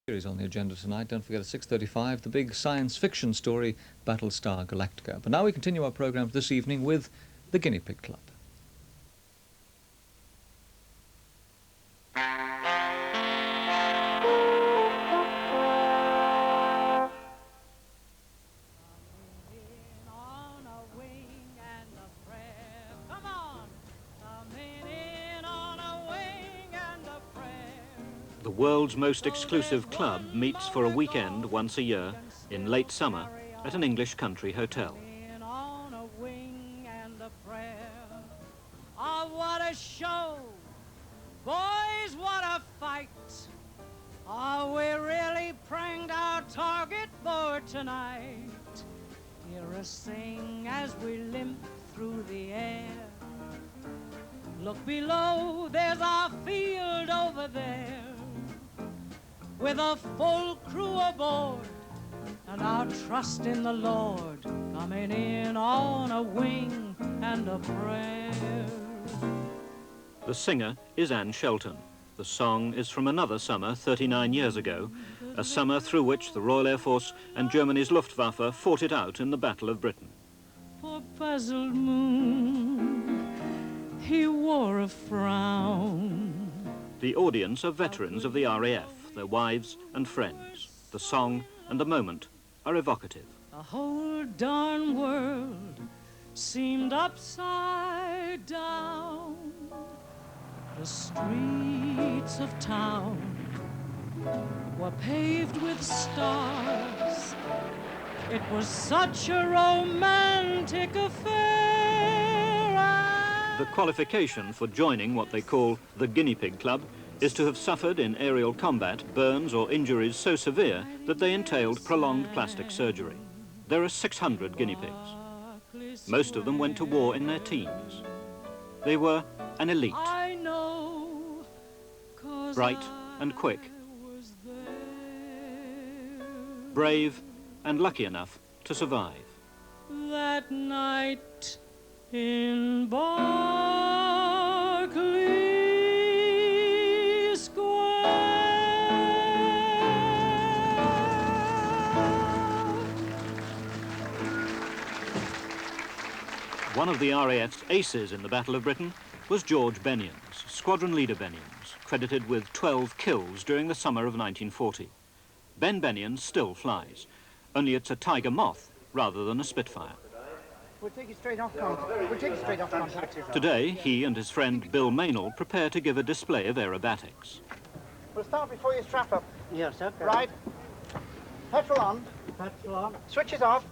Series on the agenda tonight. Don't forget at 6:35 the big science fiction story Battlestar Galactica. But now we continue our programme this evening with the Guinea Pig Club. The world's most exclusive club meets for a weekend once a year in late summer at an English country hotel. Oh, what a show! Boys, what a fight! Oh, we really pranked our target for tonight. Hear us sing as we limp through the air. Look below, there's our field over there, with a full crew aboard, and our trust in the Lord coming in on a wing and a prayer. The singer is Anne Shelton. The song is from another summer 39 years ago, a summer through which the Royal Air Force and Germany's Luftwaffe fought it out in the Battle of Britain. Poor puzzled moon, he wore a frown. The audience are veterans of the RAF, their wives and friends. The song and the moment are evocative. The whole darn world seemed upside down. The streets of town were paved with stars. It was such a romantic affair. The qualification for joining what they call the Guinea Pig Club is to have suffered in aerial combat burns or injuries so severe that they entailed prolonged plastic surgery. There are 600 guinea pigs. Most of them went to war in their teens. They were an elite, bright and quick, brave and lucky enough to survive. That night in Berkeley Square. One of the RAF's aces in the Battle of Britain was George Benyons, Squadron Leader Benyons, credited with 12 kills during the summer of 1940. Ben Benyons still flies, only it's a Tiger Moth rather than a Spitfire. We'll take it straight off contact. Today, he and his friend Bill Maynell prepare to give a display of aerobatics. We'll start before you strap up. Yes, okay. Right. Petrol on. Petrol on. Switches off.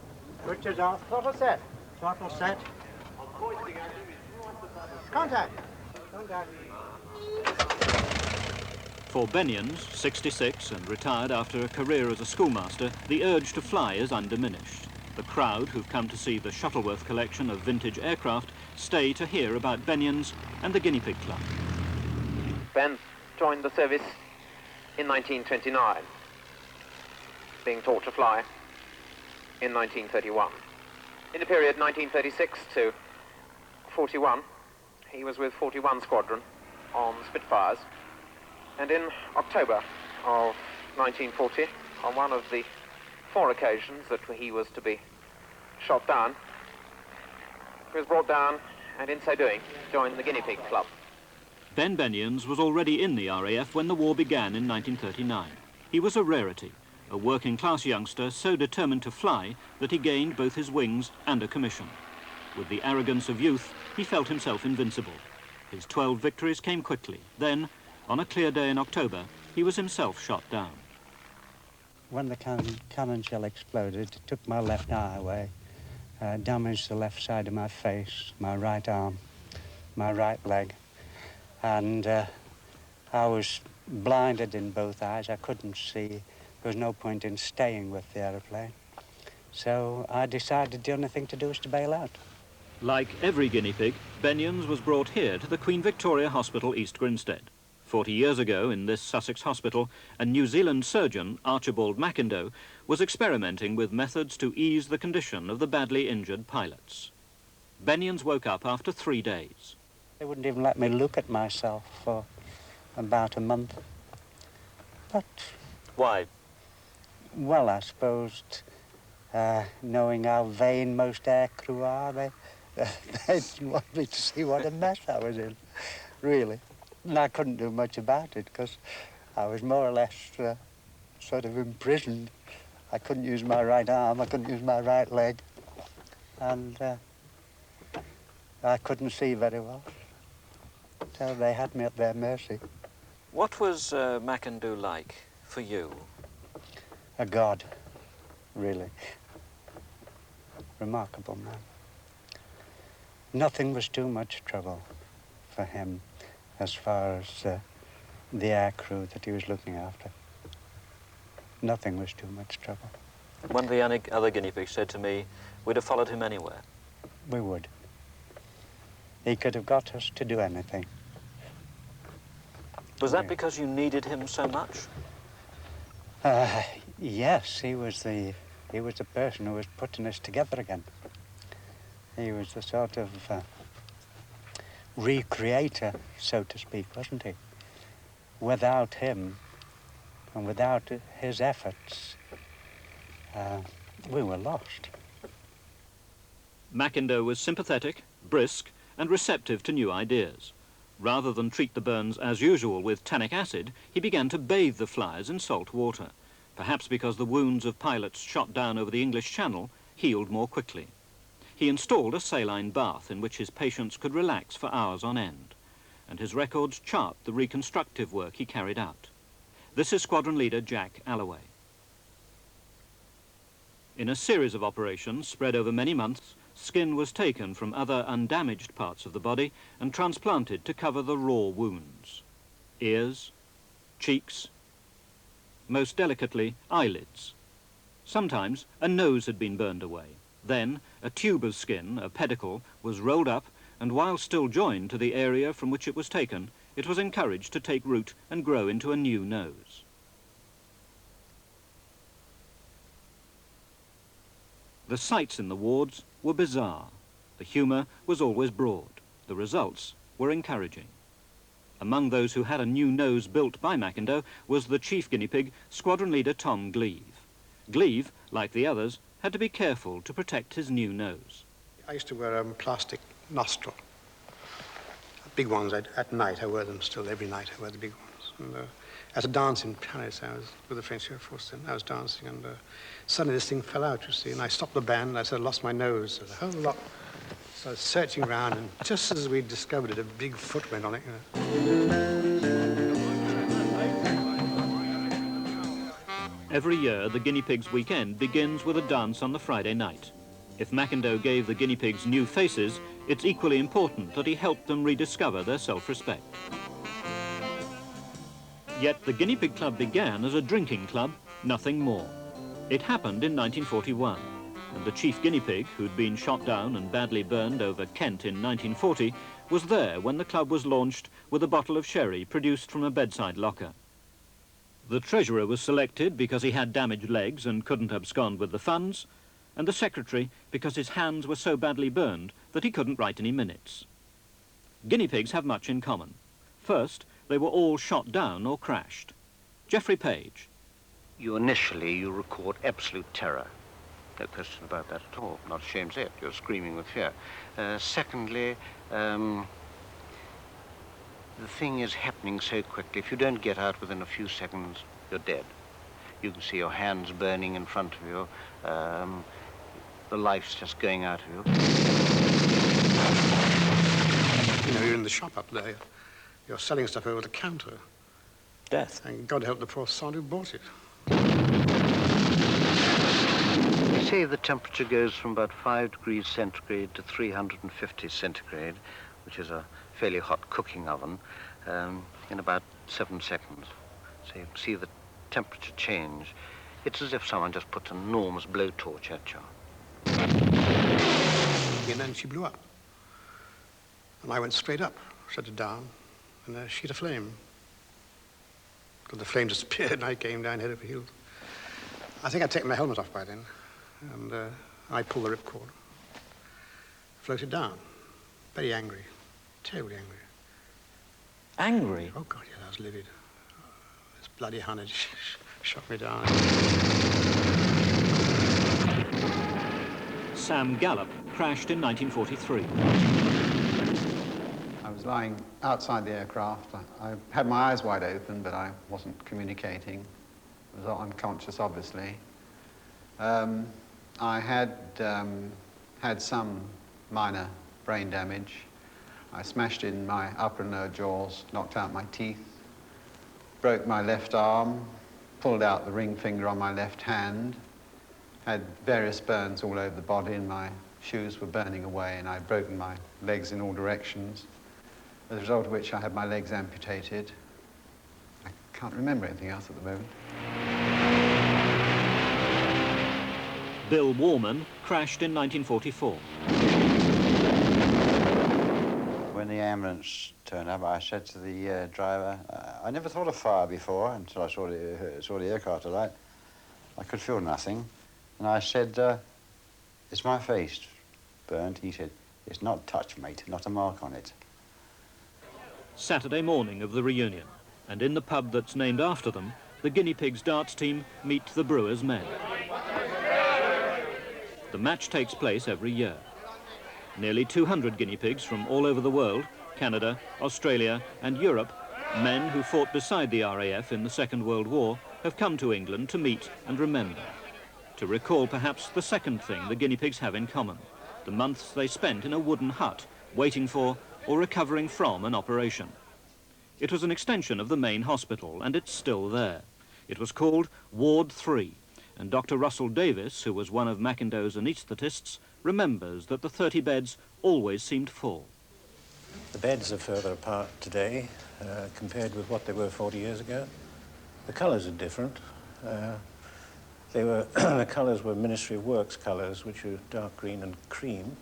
Switches off. Throttle set. Throttle set. Contact. Contact. For Benyons, 66 and retired after a career as a schoolmaster, the urge to fly is undiminished. The crowd who've come to see the Shuttleworth collection of vintage aircraft stay to hear about Benyons and the Guinea Pig Club. Ben joined the service in 1929, being taught to fly in 1931. In the period 1936 to 41, he was with 41 Squadron on Spitfires, and in October of 1940, on one of the 4 occasions that he was to be shot down, he was brought down, and in so doing, joined the Guinea Pig Club. Ben Benyons was already in the RAF when the war began in 1939. He was a rarity, a working-class youngster so determined to fly that he gained both his wings and a commission. With the arrogance of youth, he felt himself invincible. His 12 victories came quickly. Then, on a clear day in October, he was himself shot down. When the cannon shell exploded, it took my left eye away, damaged the left side of my face, my right arm, my right leg, and I was blinded in both eyes. I couldn't see. There was no point in staying with the aeroplane. So I decided the only thing to do was to bail out. Like every guinea pig, Benyons was brought here to the Queen Victoria Hospital, East Grinstead. 40 years ago, in this Sussex hospital, a New Zealand surgeon, Archibald McIndoe, was experimenting with methods to ease the condition of the badly injured pilots. Benyons woke up after 3 days. They wouldn't even let me look at myself for about a month. But Why? Well, I suppose, knowing how vain most aircrew are, they didn't want me to see what a mess I was in, really. And I couldn't do much about it, because I was more or less sort of imprisoned. I couldn't use my right arm, I couldn't use my right leg, and I couldn't see very well. So they had me at their mercy. What was McIndoe like for you? A god, really. Remarkable man. Nothing was too much trouble for him as far as the air crew that he was looking after. Nothing was too much trouble. One of the other guinea pigs said to me, we'd have followed him anywhere. We would. He could have got us to do anything. Was that because you needed him so much? Yes, he was the person who was putting us together again. He was the sort of recreator, so to speak, wasn't he? Without him and without his efforts, we were lost. McIndoe was sympathetic, brisk, and receptive to new ideas. Rather than treat the burns as usual with tannic acid, he began to bathe the flies in salt water, perhaps because the wounds of pilots shot down over the English Channel healed more quickly. He installed a saline bath in which his patients could relax for hours on end, and his records chart the reconstructive work he carried out. This is Squadron Leader Jack Alloway. In a series of operations spread over many months, skin was taken from other undamaged parts of the body and transplanted to cover the raw wounds. Ears, cheeks, most delicately, eyelids. Sometimes a nose had been burned away. Then a tube of skin, a pedicle, was rolled up, and while still joined to the area from which it was taken, it was encouraged to take root and grow into a new nose. The sights in the wards were bizarre. The humour was always broad. The results were encouraging. Among those who had a new nose built by McIndoe was the Chief Guinea Pig, Squadron Leader Tom Gleve. Gleve, like the others, had to be careful to protect his new nose. I used to wear a plastic nostril. Big ones at night. I wear them still every night. I wear the big ones. And, at a dance in Paris, I was with the French Air Force then. I was dancing, and suddenly this thing fell out, you see, and I stopped the band, and I said I lost my nose. So the whole lot. So I was searching around, and just as we discovered it, a big foot went on it. Every year, the guinea pig's weekend begins with a dance on the Friday night. If McIndoe gave the guinea pigs new faces, it's equally important that he helped them rediscover their self-respect. Yet the Guinea Pig Club began as a drinking club, nothing more. It happened in 1941, and the Chief Guinea Pig, who'd been shot down and badly burned over Kent in 1940, was there when the club was launched with a bottle of sherry produced from a bedside locker. The treasurer was selected because he had damaged legs and couldn't abscond with the funds, and the secretary because his hands were so badly burned that he couldn't write any minutes. Guinea pigs have much in common. First, they were all shot down or crashed. Geoffrey Page. Initially, you record absolute terror. No question about that at all. Not ashamed to say it. You're screaming with fear. Secondly, the thing is happening so quickly. If you don't get out within a few seconds, you're dead. You can see your hands burning in front of you. The life's just going out of you. You know, you're in the shop up there. You're selling stuff over the counter. Death. And God help the poor son who bought it. They say the temperature goes from about 5 degrees centigrade to 350 centigrade, which is a fairly hot cooking oven, in about 7 seconds. So you can see the temperature change. It's as if someone just put an enormous blowtorch at you. And then she blew up. And I went straight up, shut it down, and a sheet of flame. But the flame disappeared, and I came down head over heels. I think I'd taken my helmet off by then, and I pulled the ripcord. Floated down, very angry, terribly angry. Angry? Oh, God, yeah, I was livid. This bloody honey shot me down. Sam Gallop crashed in 1943. I was lying outside the aircraft. I had my eyes wide open, but I wasn't communicating. I was unconscious, obviously. I had had some minor brain damage. I smashed in my upper and lower jaws, knocked out my teeth, broke my left arm, pulled out the ring finger on my left hand, had various burns all over the body, and my shoes were burning away, and I'd broken my legs in all directions, as a result of which I had my legs amputated. I can't remember anything else at the moment. Bill Warman crashed in 1944. When the ambulance turned up, I said to the driver, I never thought of fire before until I saw the aircraft alight. I could feel nothing. And I said, is my face burnt? He said, it's not touched, mate, not a mark on it. Saturday morning of the reunion, and in the pub that's named after them, the Guinea Pigs darts team meet the Brewers men. The match takes place every year. Nearly 200 guinea pigs from all over the world, Canada, Australia and Europe, men who fought beside the RAF in the Second World War, have come to England to meet and remember. To recall perhaps the second thing the guinea pigs have in common, the months they spent in a wooden hut, waiting for or recovering from an operation. It was an extension of the main hospital, and it's still there. It was called Ward 3, and Dr. Russell Davis, who was one of McIndoe's anaesthetists, remembers that the 30 beds always seemed full. The beds are further apart today compared with what they were 40 years ago. The colours are different. The colours were Ministry of Works colours, which are dark green and cream.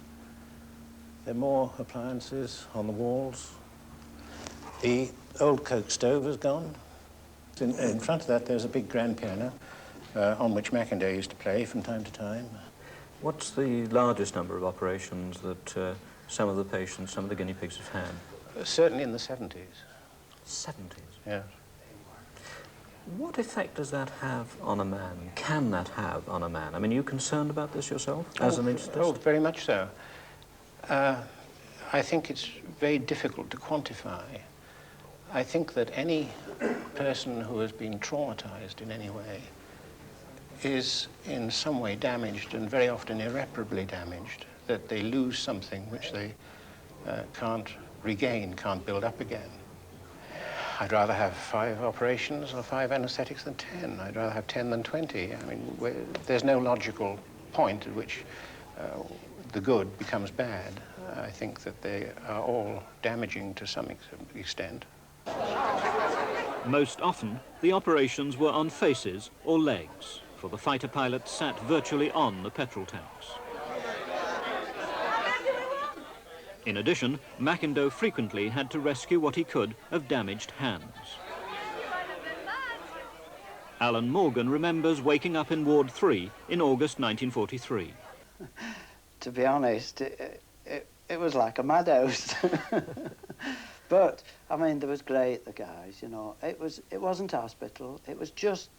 There are more appliances on the walls. The old coke stove has gone. In front of that, there's a big grand piano on which McIndoe used to play from time to time. What's the largest number of operations that some of the patients, some of the guinea pigs have had? Certainly in the 70s. 70s? Yes. What effect does that have on a man? Can that have on a man? I mean, are you concerned about this yourself as an anaesthetist? Oh, very much so. I think it's very difficult to quantify. I think that any person who has been traumatized in any way is in some way damaged, and very often irreparably damaged, that they lose something which they can't regain, can't build up again. I'd rather have 5 operations or 5 anesthetics than 10. I'd rather have 10 than 20. I mean, there's no logical point at which the good becomes bad. I think that they are all damaging to some extent. Most often, the operations were on faces or legs, for the fighter pilots sat virtually on the petrol tanks. In addition, McIndoe frequently had to rescue what he could of damaged hands. Alan Morgan remembers waking up in Ward 3 in August 1943. To be honest, it was like a madhouse. But, I mean, they was great, the guys, you know. It wasn't hospital, it was just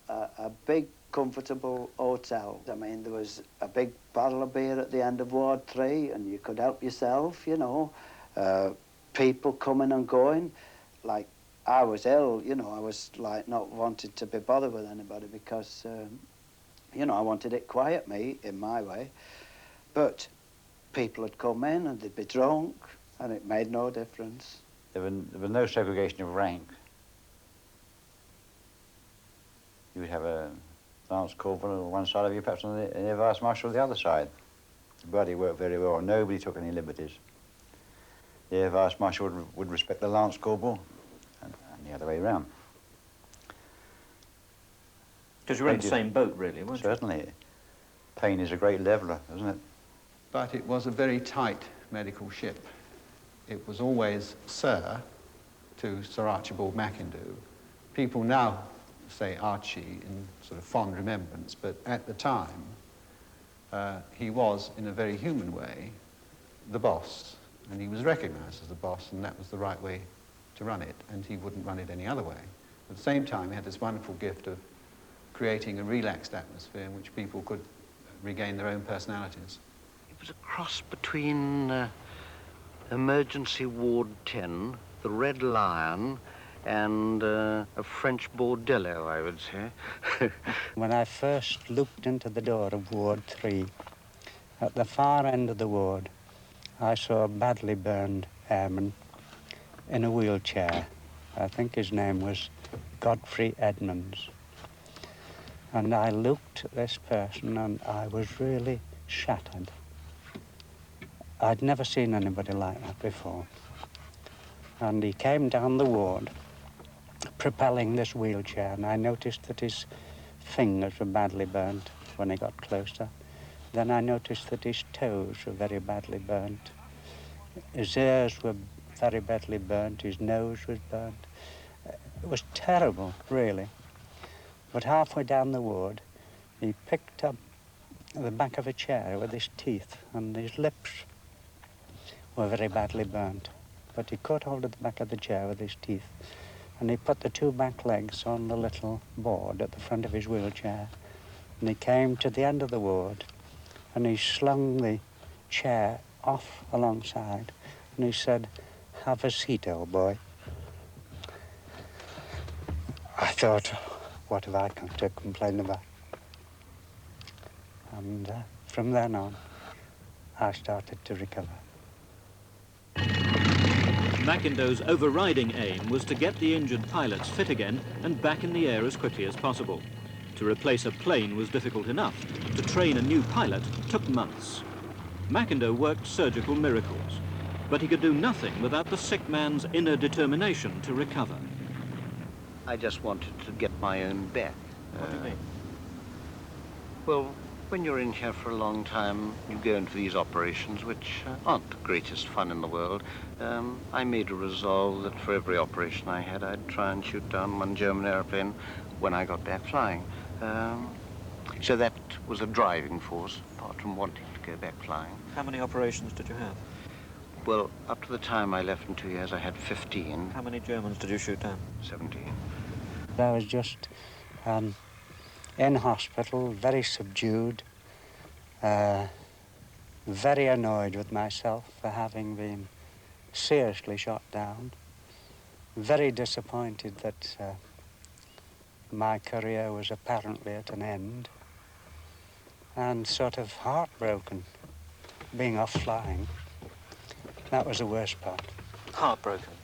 a big, comfortable hotel. I mean, there was a big bottle of beer at the end of Ward 3, and you could help yourself, you know. People coming and going. Like, I was ill, you know, I was, like, not wanted to be bothered with anybody because, you know, I wanted it quiet, me, in my way. But people would come in and they'd be drunk, and it made no difference. There was no segregation of rank. You would have a lance corporal on one side of you, perhaps on the air vice marshal on the other side. The body worked very well. Nobody took any liberties. The air vice marshal would respect the lance corporal, and the other way around. Because you were in the same boat, really, weren't you? Certainly. Pain is a great leveller, isn't it? But it was a very tight medical ship. It was always Sir to Sir Archibald McIndoe. People now say Archie in sort of fond remembrance, but at the time, he was, in a very human way, the boss, and he was recognised as the boss, and that was the right way to run it, and he wouldn't run it any other way. At the same time, he had this wonderful gift of creating a relaxed atmosphere in which people could regain their own personalities. It was a cross between Emergency Ward 10, the Red Lion, and a French bordello, I would say. When I first looked into the door of Ward 3, at the far end of the ward, I saw a badly burned airman in a wheelchair. I think his name was Godfrey Edmonds. And I looked at this person and I was really shattered. I'd never seen anybody like that before. And he came down the ward, propelling this wheelchair, and I noticed that his fingers were badly burnt when he got closer. Then I noticed that his toes were very badly burnt. His ears were very badly burnt, his nose was burnt. It was terrible, really. But halfway down the ward, he picked up the back of a chair with his teeth, and his lips were very badly burnt. But he caught hold of the back of the chair with his teeth, and he put the two back legs on the little board at the front of his wheelchair, and he came to the end of the ward, and he slung the chair off alongside, and he said, "Have a seat, old boy." I thought, what have I come to complain about? And from then on, I started to recover. McIndoe's overriding aim was to get the injured pilots fit again and back in the air as quickly as possible. To replace a plane was difficult enough. To train a new pilot took months. McIndoe worked surgical miracles, but he could do nothing without the sick man's inner determination to recover. I just wanted to get my own back. What do you mean? Well, when you're in here for a long time, you go into these operations, which aren't the greatest fun in the world. I made a resolve that for every operation I had, I'd try and shoot down one German airplane when I got back flying. So that was a driving force, apart from wanting to go back flying. How many operations did you have? Well, up to the time I left in 2 years, I had 15. How many Germans did you shoot down? 17. I was just in hospital, very subdued, very annoyed with myself for having been seriously shot down, very disappointed that my career was apparently at an end, and sort of heartbroken being off flying. That was the worst part. Heartbroken?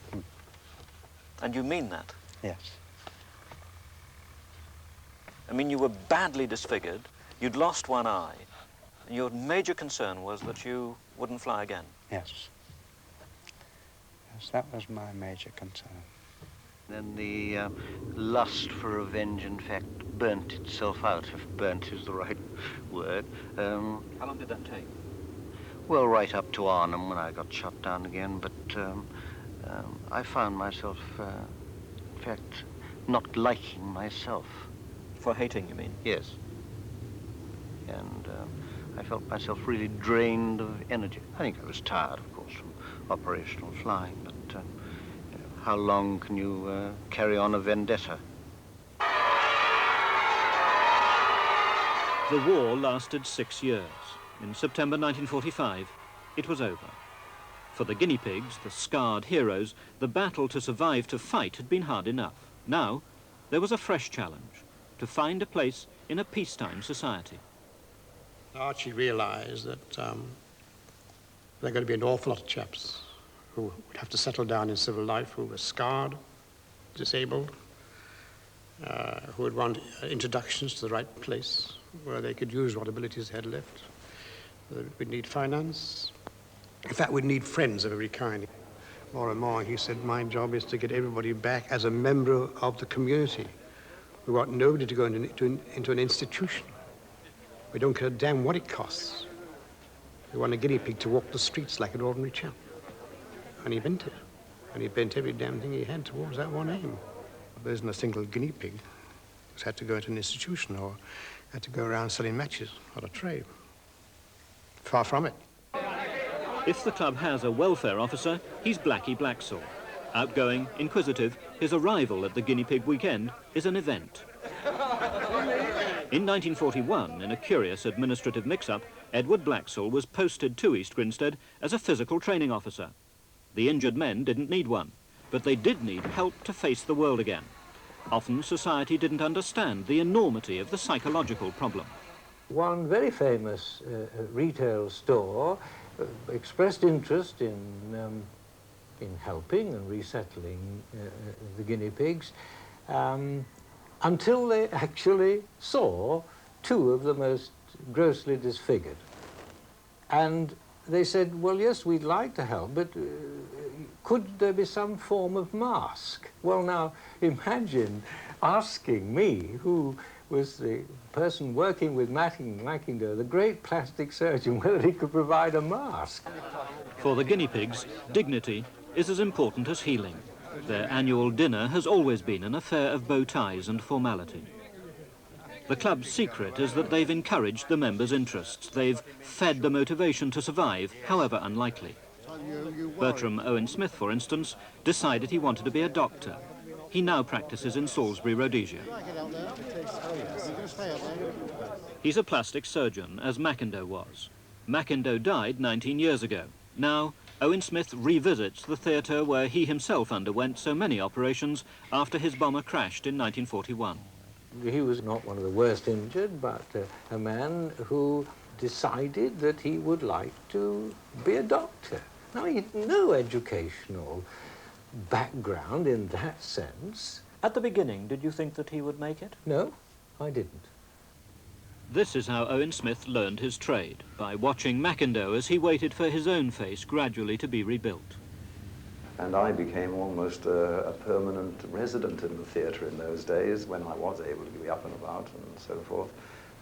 And you mean that? Yes. I mean, you were badly disfigured, you'd lost one eye, and your major concern was that you wouldn't fly again. Yes. Yes, that was my major concern. Then the lust for revenge, in fact, burnt itself out, if burnt is the right word. How long did that take? Well, right up to Arnhem when I got shot down again, but I found myself, in fact, not liking myself. For hating, you mean? Yes. And I felt myself really drained of energy. I think I was tired, of course, from operational flying, but you know, how long can you carry on a vendetta? The war lasted 6 years. In September 1945, it was over. For the guinea pigs, the scarred heroes, the battle to survive to fight had been hard enough. Now, there was a fresh challenge, to find a place in a peacetime society. Archie realised that there are going to be an awful lot of chaps who would have to settle down in civil life, who were scarred, disabled, who would want introductions to the right place where they could use what abilities they had left. We'd need finance. In fact, we'd need friends of every kind. More and more, he said, my job is to get everybody back as a member of the community. We want nobody to go into an institution. We don't care a damn what it costs. We want a guinea pig to walk the streets like an ordinary chap. And he bent it. And he bent every damn thing he had towards that one aim. There isn't a single guinea pig who's had to go into an institution or had to go around selling matches or a trade. Far from it. If the club has a welfare officer, he's Blackie Blacksaw. Outgoing, inquisitive, his arrival at the guinea pig weekend is an event. In 1941, in a curious administrative mix-up, Edward Blaxall was posted to East Grinstead as a physical training officer. The injured men didn't need one, but they did need help to face the world again. Often society didn't understand the enormity of the psychological problem. One very famous retail store expressed interest in helping and resettling the guinea pigs until they actually saw two of the most grossly disfigured. And they said, well, yes, we'd like to help, but could there be some form of mask? Well, now, imagine asking me, who was the person working with McIndoe, the great plastic surgeon, whether he could provide a mask. For the guinea pigs, dignity is as important as healing. Their annual dinner has always been an affair of bow ties and formality. The club's secret is that they've encouraged the members' interests. They've fed the motivation to survive, however unlikely. Bertram Owen Smith, for instance, decided he wanted to be a doctor. He now practices in Salisbury, Rhodesia. He's a plastic surgeon, as McIndoe was. McIndoe died 19 years ago. Now, Owen Smith revisits the theatre where he himself underwent so many operations after his bomber crashed in 1941. He was not one of the worst injured, but a man who decided that he would like to be a doctor. Now, he had no educational background in that sense. At the beginning, did you think that he would make it? No, I didn't. This is how Owen Smith learned his trade, by watching McIndoe as he waited for his own face gradually to be rebuilt. And I became almost a permanent resident in the theatre in those days, when I was able to be up and about and so forth.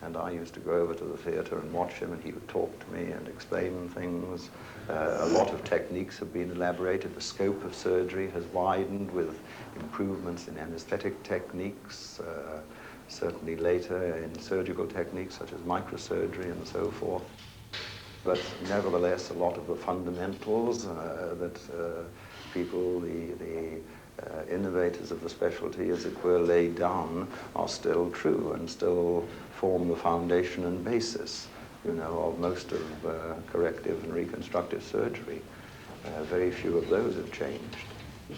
And I used to go over to the theatre and watch him, and he would talk to me and explain things. A lot of techniques have been elaborated. The scope of surgery has widened with improvements in anesthetic techniques, certainly later in surgical techniques such as microsurgery and so forth. But nevertheless, a lot of the fundamentals that people, the innovators of the specialty, as it were, laid down are still true and still form the foundation and basis, you know, of most of corrective and reconstructive surgery. Very few of those have changed.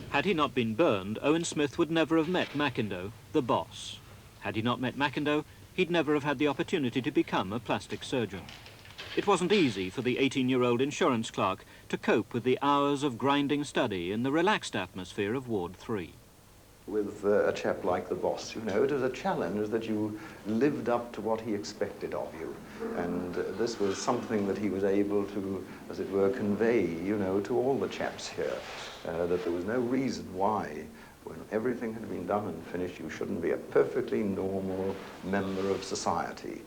Had he not been burned, Owen Smith would never have met McIndoe, the boss. Had he not met McIndoe, he'd never have had the opportunity to become a plastic surgeon. It wasn't easy for the 18-year-old insurance clerk to cope with the hours of grinding study in the relaxed atmosphere of Ward 3. With a chap like the boss, you know, it was a challenge that you lived up to what he expected of you. And this was something that he was able to, as it were, convey, you know, to all the chaps here, that there was no reason why, when everything had been done and finished, you shouldn't be a perfectly normal member of society.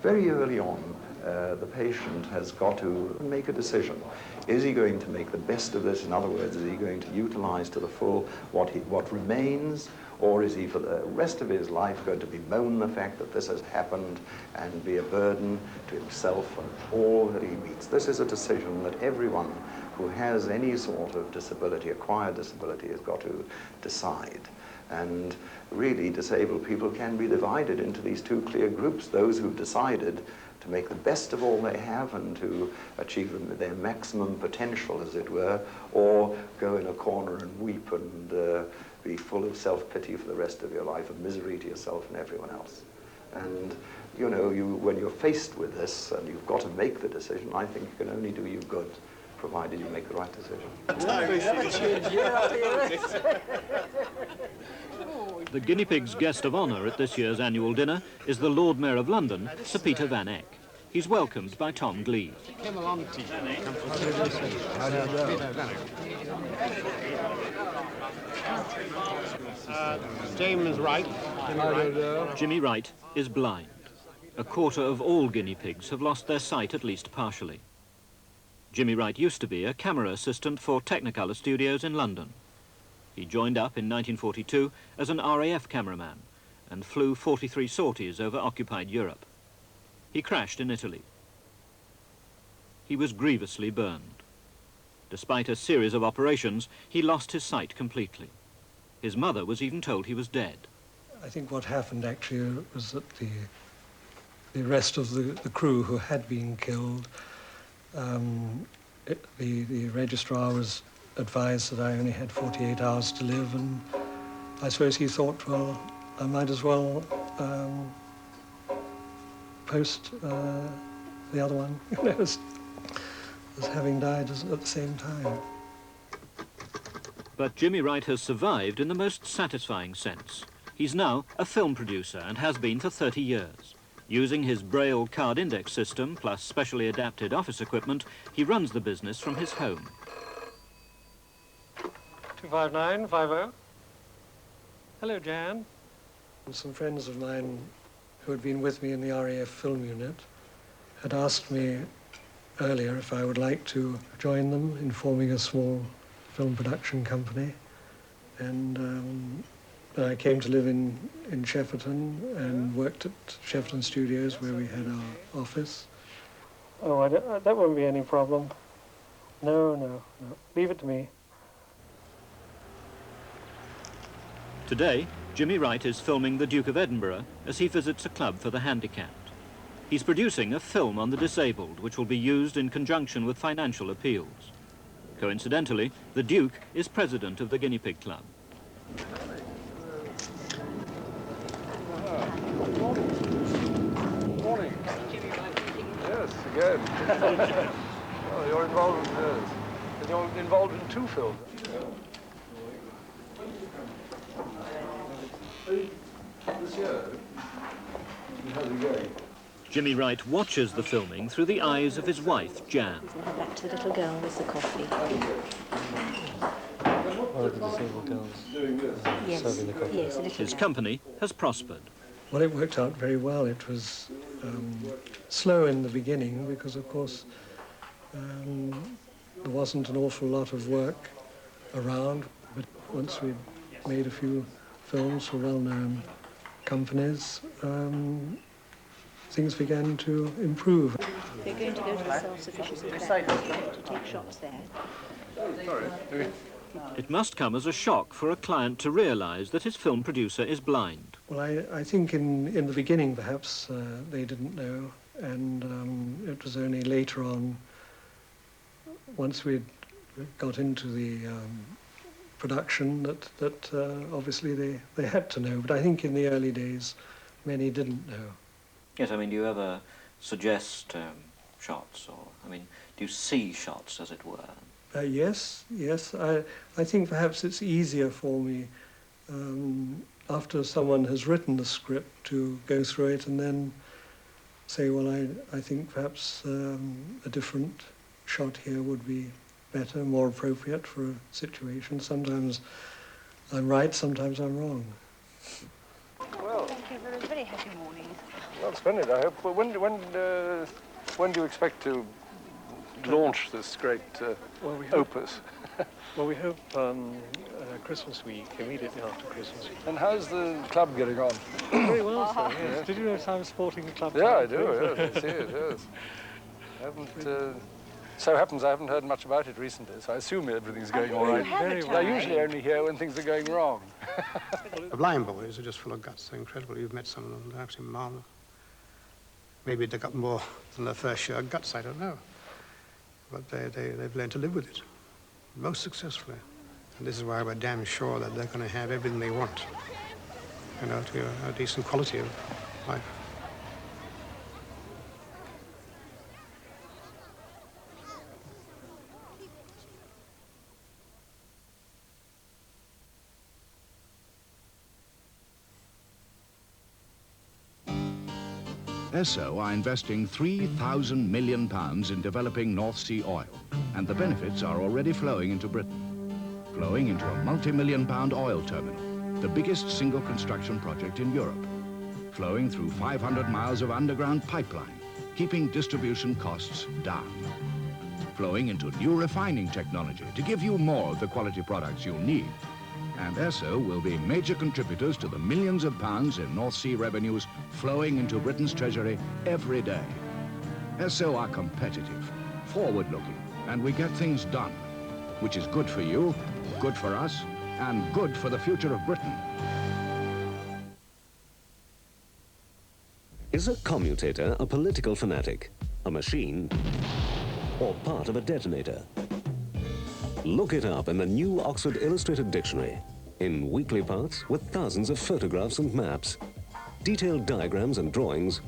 Very early on, the patient has got to make a decision. Is he going to make the best of this? In other words, is he going to utilize to the full what remains, or is he for the rest of his life going to bemoan the fact that this has happened and be a burden to himself and all that he meets? This is a decision that everyone who has any sort of disability, acquired disability, has got to decide. And really, disabled people can be divided into these two clear groups: those who've decided to make the best of all they have and to achieve their maximum potential, as it were, or go in a corner and weep and be full of self-pity for the rest of your life, of misery to yourself and everyone else. And, you know, when you're faced with this and you've got to make the decision, I think it can only do you good, provided you make the right decision. The guinea pig's guest of honour at this year's annual dinner is the Lord Mayor of London, Sir Peter Van Eyck. He's welcomed by Tom Gleve. Come along, T. James Wright. Jimmy Wright is blind. A quarter of all guinea pigs have lost their sight at least partially. Jimmy Wright used to be a camera assistant for Technicolor Studios in London. He joined up in 1942 as an RAF cameraman and flew 43 sorties over occupied Europe. He crashed in Italy. He was grievously burned. Despite a series of operations, he lost his sight completely. His mother was even told he was dead. I think what happened actually was that the rest of the crew who had been killed. The registrar was advised that I only had 48 hours to live, and I suppose he thought, well, I might as well post the other one, you know, as having died at the same time. But Jimmy Wright has survived in the most satisfying sense. He's now a film producer and has been for 30 years. Using his Braille card index system plus specially adapted office equipment, he runs the business from his home. 25950. Hello, Jan. Some friends of mine who had been with me in the RAF film unit had asked me earlier if I would like to join them in forming a small film production company. And I came to live in Shepperton and worked at Shepperton Studios, where we had our office. Oh, that won't be any problem. No. Leave it to me. Today, Jimmy Wright is filming the Duke of Edinburgh as he visits a club for the handicapped. He's producing a film on the disabled, which will be used in conjunction with financial appeals. Coincidentally, the Duke is president of the Guinea Pig Club. Morning. Yes, again. Oh, you're involved in this. And you're involved in 2 films. This year, how's it going? Jimmy Wright watches the filming through the eyes of his wife, Jan. We'll back to the little girl with the coffee. Oh, the disabled girls. Yes, serving the coffee. yes, a little His company has prospered. Well, it worked out very well. It was slow in the beginning because, of course, there wasn't an awful lot of work around. But once we'd made a few films for well-known companies, things began to improve. We're going to go to the self-sufficiency to take shots there. Sorry. It must come as a shock for a client to realise that his film producer is blind. Well, I think in the beginning, perhaps, they didn't know, and it was only later on, once we'd got into the production, that obviously they had to know. But I think in the early days, many didn't know. Yes, I mean, do you ever suggest shots, or, I mean, do you see shots, as it were? Yes. I think perhaps it's easier for me after someone has written the script to go through it and then say, well, I think perhaps a different shot here would be better, more appropriate for a situation. Sometimes I'm right, sometimes I'm wrong. Well, thank you for a very happy morning. Well, splendid, I hope. Well, when do you expect to launch this great opus? Well, we hope Christmas week, immediately after Christmas week. And how's the club getting on? Very well, sir, yes. Did you know I'm sporting the club? Yeah, I do, yes, I see it, yes. I haven't, so happens I haven't heard much about it recently, so I assume everything's going all right. Very well. I usually only hear when things are going wrong. The blind boys are just full of guts. They're incredible. You've met some of them. They're absolutely marvelous. Maybe they've got more than their first share of guts, I don't know. But they've learned to live with it, most successfully. And this is why we're damn sure that they're going to have everything they want, you know, to a decent quality of life. ESSO are investing £3,000 million in developing North Sea oil, and the benefits are already flowing into Britain. Flowing into a multi-million-pound oil terminal, the biggest single construction project in Europe. Flowing through 500 miles of underground pipeline, keeping distribution costs down. Flowing into new refining technology to give you more of the quality products you'll need. And ESSO will be major contributors to the millions of pounds in North Sea revenues flowing into Britain's treasury every day. ESSO are competitive, forward-looking, and we get things done, which is good for you, good for us, and good for the future of Britain. Is a commutator a political fanatic, a machine, or part of a detonator? Look it up in the new Oxford Illustrated Dictionary, in weekly parts with thousands of photographs and maps, detailed diagrams and drawings,